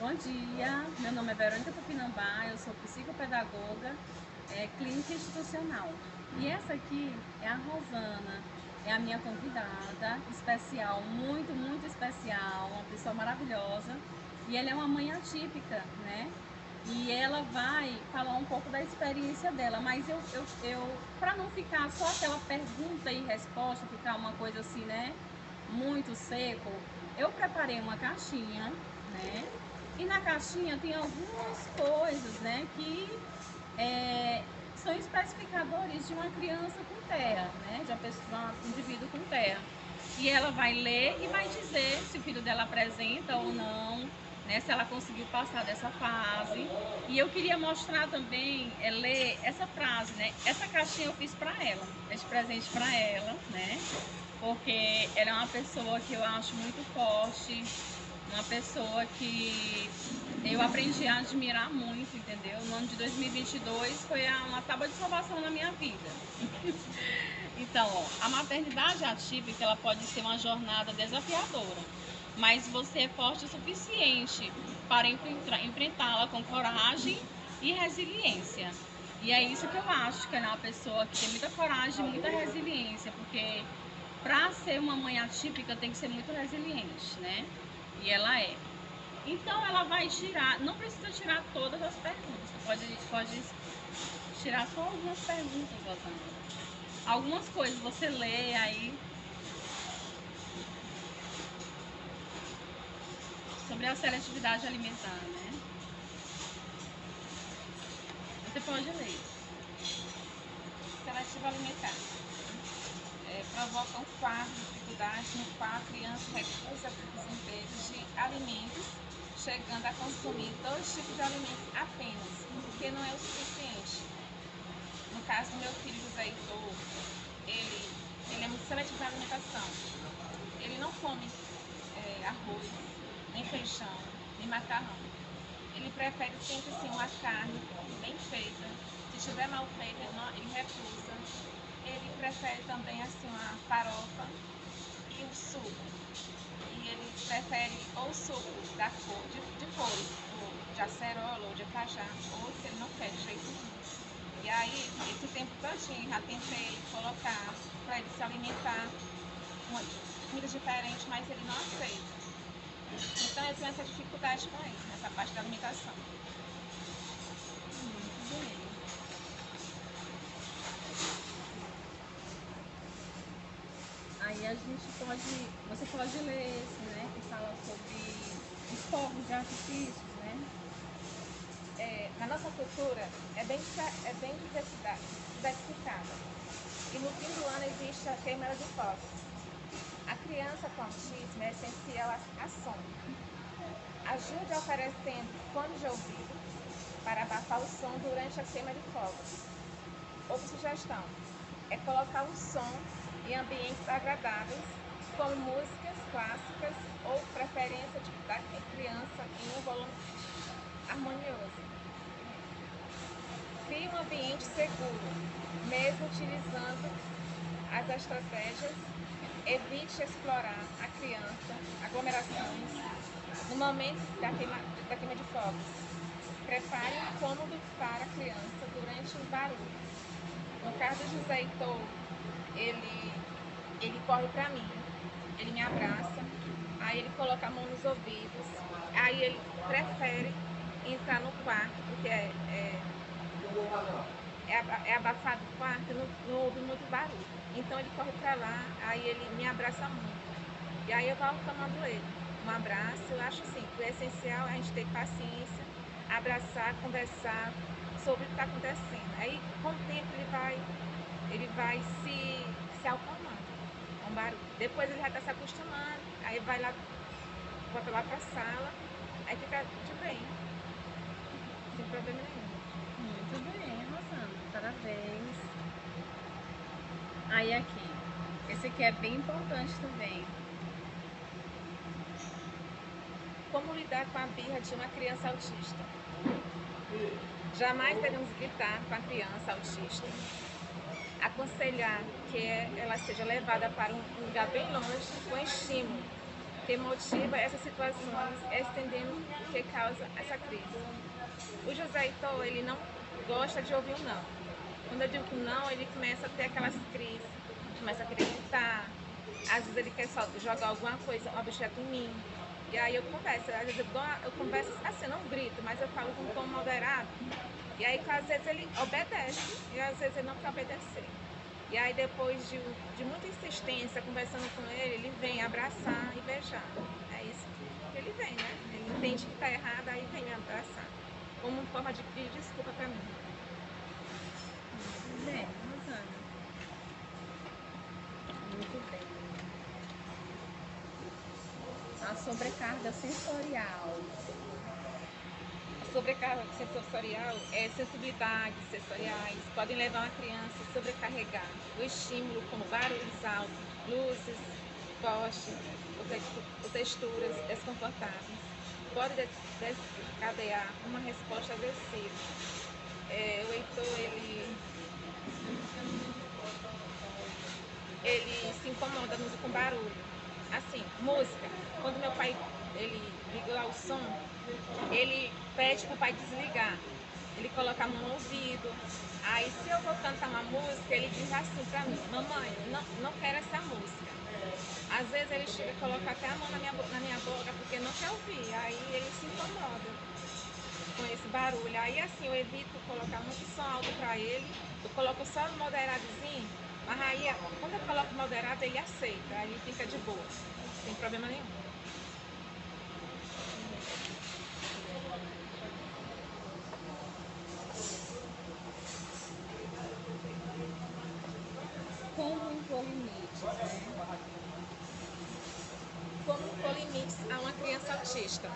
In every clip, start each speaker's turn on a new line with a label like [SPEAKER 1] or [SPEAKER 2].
[SPEAKER 1] Bom dia, meu nome é Verônica Tupinambá, eu sou psicopedagoga clínica institucional. E essa aqui é a Rosana, é a minha convidada especial, muito especial, uma pessoa maravilhosa. E ela é uma mãe atípica, né? E ela vai falar um pouco da experiência dela, mas para não ficar só aquela pergunta e resposta, ficar uma coisa assim, né? Muito seco, eu preparei uma caixinha, né? E na caixinha tem algumas coisas, né, que são especificadores de uma criança com TEA, né, de um indivíduo com TEA. E ela vai ler e vai dizer se o filho dela apresenta ou não, né, se ela conseguiu passar dessa fase. E eu queria mostrar também, ler essa frase, né, essa caixinha eu fiz para ela, esse presente para ela, né, porque ela é uma pessoa que eu acho muito forte, uma pessoa que eu aprendi a admirar muito, entendeu? No ano de 2022 foi uma tábua de salvação na minha vida. Então, ó, a maternidade atípica, ela pode ser uma jornada desafiadora, mas você é forte o suficiente para enfrentá-la com coragem e resiliência. E é isso que eu acho, que ela é uma pessoa que tem muita coragem e muita resiliência, porque para ser uma mãe atípica tem que ser muito resiliente, né? E ela é. Então ela vai tirar, não precisa tirar todas as perguntas, pode tirar só algumas perguntas, Rosana. Algumas coisas você lê aí sobre a seletividade alimentar, né? Você pode ler.
[SPEAKER 2] Seletiva alimentar. Provoca um quadro de dificuldade no qual a criança recusa os inteiros de alimentos, chegando a consumir 2 tipos de alimentos apenas, porque não é o suficiente. No caso do meu filho José Heitor, ele é muito seletivo na alimentação. Ele não come arroz, nem feijão, nem macarrão. Ele prefere sempre assim, uma carne bem feita. Se estiver mal feita, ele recusa. Ele prefere também assim uma farofa e o suco. E ele prefere ou suco da cor, de cores, de acerola ou de cajá, ou se ele não quer de jeito nenhum. E aí, esse tempo todinho, já tentei colocar para ele se alimentar uma comida diferente, mas ele não aceita. Então eu tenho essa dificuldade com ele, nessa parte da alimentação.
[SPEAKER 1] Muito bem. Aí você pode ler esse, né, que fala sobre os povos de artifícios, né?
[SPEAKER 2] Na nossa cultura é bem diversificada. E no fim do ano existe a queima de fogos. A criança com autismo é essencial a som. Ajude oferecendo fone de ouvido para abafar o som durante a queima de fogos. Outra sugestão é colocar um som em ambientes agradáveis, como músicas clássicas ou preferência da criança em um volume harmonioso. Crie um ambiente seguro, mesmo utilizando as estratégias. Evite explorar a criança, aglomerações, no momento da queima de fogos. Prepare um cômodo para a criança durante o barulho. No caso do José Heitor, ele corre para mim, ele me abraça, aí ele coloca a mão nos ouvidos, aí ele prefere entrar no quarto, porque é abafado o quarto, não ouve muito barulho. Então ele corre para lá, aí ele me abraça muito. E aí eu vou tomando ele. Um abraço, eu acho assim, que o essencial é a gente ter paciência, abraçar, conversar sobre o que está acontecendo. Aí com o tempo ele vai se acalmando com o barulho. Depois ele já está se acostumando, aí vai lá, volta lá para a sala, aí fica tudo bem, sem problema nenhum.
[SPEAKER 1] Muito bem, Rosana, parabéns. Aí aqui, esse aqui é bem importante também.
[SPEAKER 2] Como lidar com a birra de uma criança autista? Jamais devemos gritar com a criança autista. Aconselhar que ela seja levada para um lugar bem longe com estímulo, que motiva essas situações, estendendo o que causa essa crise. O José Heitor, ele não gosta de ouvir o não. Quando eu digo que não, ele começa a ter aquelas crises, começa a querer gritar, às vezes ele quer só jogar alguma coisa, um objeto em mim. E aí eu converso, às vezes eu converso assim, eu não grito, mas eu falo com um tom moderado. E aí às vezes ele obedece e às vezes ele não quer obedecer. E aí depois de muita insistência, conversando com ele vem abraçar e beijar. É isso que ele vem, né? Ele entende que tá errado, aí vem me abraçar. Como forma de pedir desculpa pra mim.
[SPEAKER 1] Muito bem, Rosana. Muito bem. A sobrecarga sensorial.
[SPEAKER 2] A sobrecarga sensorial é sensibilidades sensoriais, podem levar uma criança a sobrecarregar o estímulo como barulhos altos, luzes, postes ou texturas desconfortáveis. Pode desencadear uma resposta agressiva. O Heitor, ele se incomoda muito com barulho. Assim, música. Quando meu pai ele liga lá o som, ele pede pro pai desligar. Ele coloca a mão no ouvido. Aí se eu vou cantar uma música, ele diz assim pra mim, mamãe, não quero essa música. Às vezes ele chega a colocar até a mão na minha boca porque não quer ouvir. Aí ele se incomoda com esse barulho. Aí assim, eu evito colocar muito som alto pra ele. Eu coloco só moderadozinho. Mas aí, quando eu coloco moderado, ele aceita. Aí fica de boa. Não tem problema nenhum.
[SPEAKER 1] Como impor limites, né?
[SPEAKER 2] Como impor limites a uma criança autista?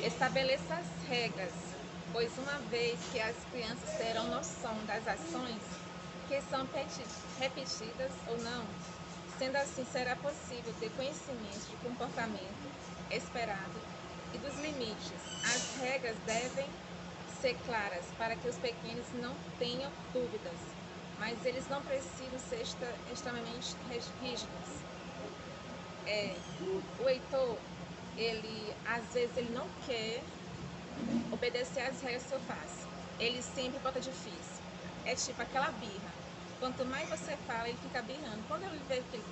[SPEAKER 2] Estabeleça as regras, pois uma vez que as crianças terão noção das ações que são repetidas ou não, sendo assim será possível ter conhecimento do comportamento esperado e dos limites. As regras devem ser claras para que os pequenos não tenham dúvidas, mas eles não precisam ser extremamente rígidos. O Heitor, ele às vezes ele não quer obedecer às regras que eu faço. Ele sempre bota difícil. É tipo aquela birra. Quanto mais você fala, ele fica birrando. Quando ele vê que ele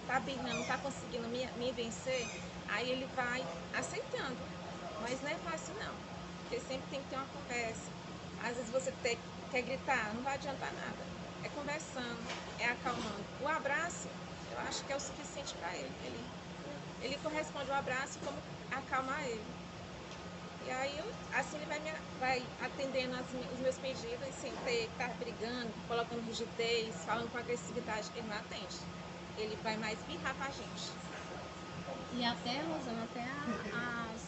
[SPEAKER 2] tá birrando, não tá conseguindo me vencer, aí ele vai aceitando. Mas não é fácil não. Porque sempre tem que ter uma conversa. Às vezes você quer gritar, não vai adiantar nada. É conversando, é acalmando. O abraço, eu acho que é o suficiente para ele. Ele corresponde ao abraço como acalmar ele. E aí, assim ele vai atendendo os meus pedidos sem ter que estar brigando, colocando rigidez, falando com agressividade. Ele não atende. Ele vai mais birrar com a gente.
[SPEAKER 1] E até, Rosana, até as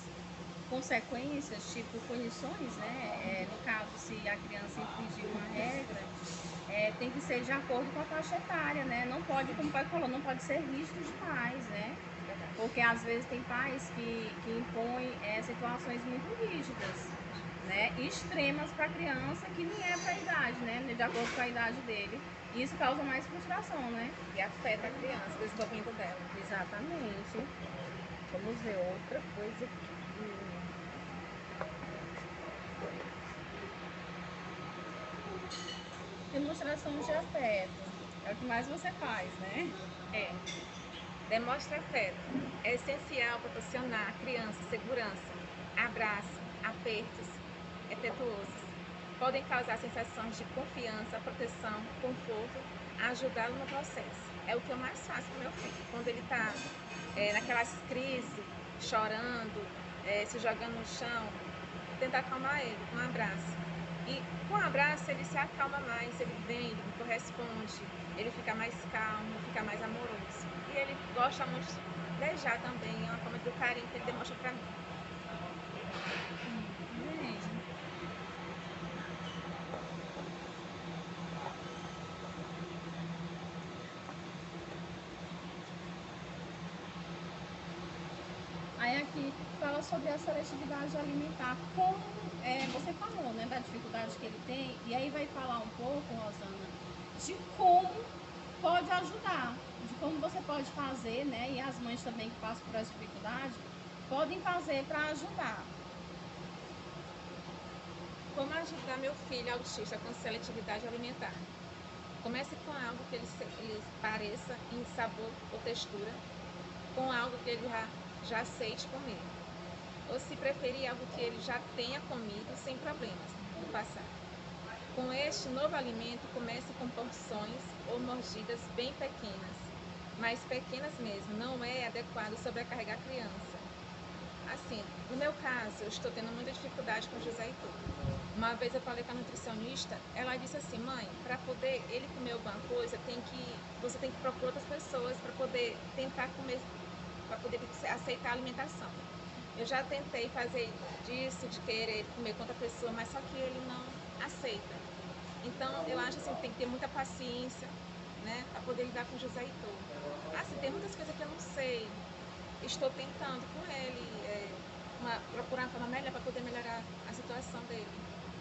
[SPEAKER 1] consequências, tipo punições, né? No caso, se a criança infringir uma regra, tem que ser de acordo com a faixa etária, né? Não pode, como o pai falou, não pode ser rígido demais, né? Porque às vezes tem pais que impõem situações muito rígidas, né? Extremas para a criança que nem é para a idade, né? De acordo com a idade dele. E isso causa mais frustração, né?
[SPEAKER 2] E afeta a criança, o desenvolvimento dela.
[SPEAKER 1] Exatamente. Vamos ver outra coisa aqui. Demonstração de afeto. É o que mais você faz, né?
[SPEAKER 2] Demonstra afeto. É essencial proporcionar à criança segurança, abraço, apertos afetuosos. Podem causar sensações de confiança, proteção, conforto, ajudá-lo no processo. É o que eu mais faço com meu filho. Quando ele está naquelas crises, chorando, se jogando no chão, tentar acalmar ele com um abraço. E com um abraço ele se acalma mais, ele vem, ele corresponde, ele fica mais calmo, fica mais amoroso. E ele gosta muito de beijar também, é uma forma do carinho que ele demonstra pra mim.
[SPEAKER 1] Bem. Aí aqui fala sobre a seletividade alimentar, como você falou, né, da dificuldade que ele tem, e aí vai falar um pouco, Rosana, de como pode ajudar, de como você pode fazer, né? E as mães também que passam por essa dificuldade podem fazer para ajudar.
[SPEAKER 2] Como ajudar meu filho autista com seletividade alimentar? Comece com algo que ele pareça em sabor ou textura, com algo que ele já aceite comer. Ou se preferir, algo que ele já tenha comido sem problemas no passado. Com este novo alimento, comece com porções ou mordidas bem pequenas, mas pequenas mesmo, não é adequado sobrecarregar a criança. Assim, no meu caso, eu estou tendo muita dificuldade com o José Heitor. Uma vez eu falei com a nutricionista, ela disse assim, mãe, para poder ele comer alguma coisa, você tem que procurar outras pessoas para poder tentar comer, para poder aceitar a alimentação. Eu já tentei fazer disso, de querer comer com outra pessoa, mas só que ele não aceita. Então, eu acho assim, tem que ter muita paciência, né, para poder lidar com o José Heitor. Assim, tem muitas coisas que eu não sei. Estou tentando com ele procurar uma forma melhor para poder melhorar a situação dele.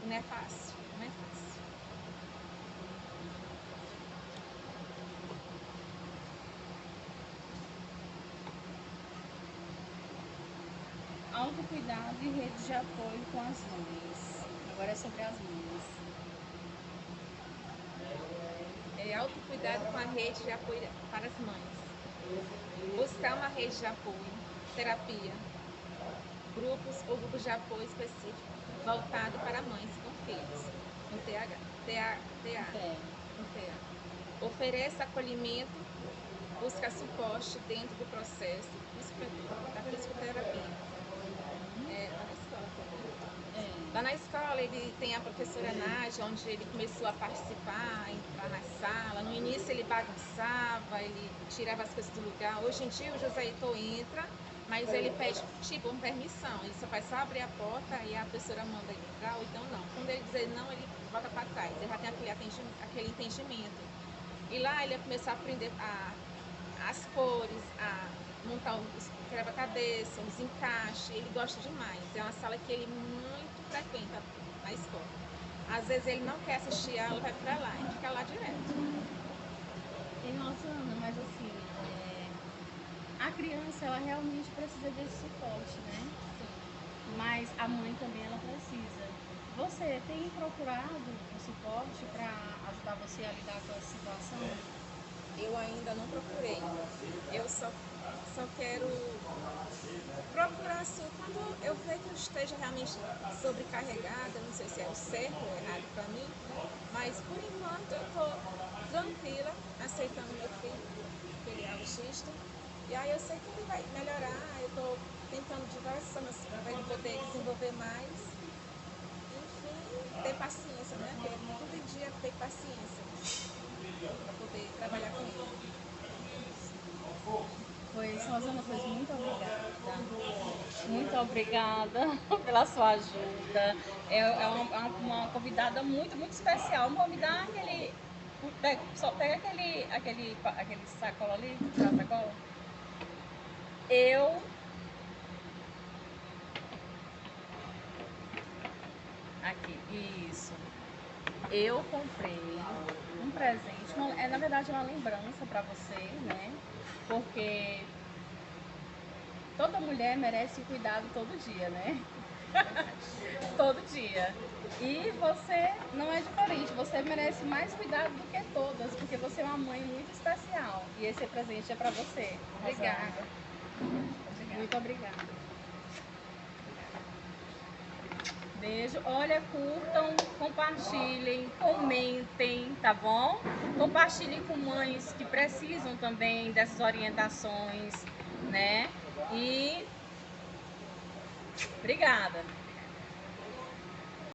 [SPEAKER 2] E não é fácil, não é fácil.
[SPEAKER 1] Autocuidado e rede de apoio com as mães. Agora é sobre as mães.
[SPEAKER 2] Autocuidado com a rede de apoio para as mães. Buscar uma rede de apoio, terapia, grupos de apoio específicos voltado para mães com filhos, no TH. Ofereça acolhimento, busca suporte dentro do processo da psicoterapia. Lá na escola ele tem a professora Nádia, onde ele começou a participar, a entrar na sala. No início ele bagunçava, ele tirava as coisas do lugar. Hoje em dia o José Heitor entra, mas ele pede tipo uma permissão. Ele só faz só abrir a porta e a professora manda ele entrar, ou então não. Quando ele dizer não, ele volta para trás. Ele já tem aquele entendimento. E lá ele começou a aprender as cores, a montar os quebra-cabeça, os encaixes. Ele gosta demais. É uma sala que ele muito frequenta na escola. Às vezes ele não quer assistir aula, vai pra lá e fica lá direto.
[SPEAKER 1] E nossa, Ana, mas assim, a criança ela realmente precisa desse suporte, né? Sim. Mas a mãe também ela precisa. Você tem procurado um suporte para ajudar você a lidar com essa situação?
[SPEAKER 2] Eu ainda não procurei. Eu só quero procurar assim quando eu ver que eu esteja realmente sobrecarregada. Não sei se é o certo ou errado para mim, mas por enquanto eu estou tranquila, aceitando meu filho, que ele é autista. E aí eu sei que ele vai melhorar. Eu estou tentando diversas formas para ele poder desenvolver mais. Enfim, ter paciência, né? Porque todo dia ter paciência para poder trabalhar com ele.
[SPEAKER 1] Rosana, muito obrigada. Muito obrigada pela sua ajuda. É uma convidada muito, muito especial. Vou me dar só pega aquele sacola ali, a sacola. Aqui, isso. Eu comprei um presente, na verdade é uma lembrança para você, né? Porque toda mulher merece cuidado todo dia, né? Todo dia. E você não é diferente, você merece mais cuidado do que todas, porque você é uma mãe muito especial. E esse presente é para você.
[SPEAKER 2] Obrigada.
[SPEAKER 1] Muito obrigada. Beijo. Olha, curtam, compartilhem, comentem, tá bom? Compartilhem com mães que precisam também dessas orientações, né? E obrigada.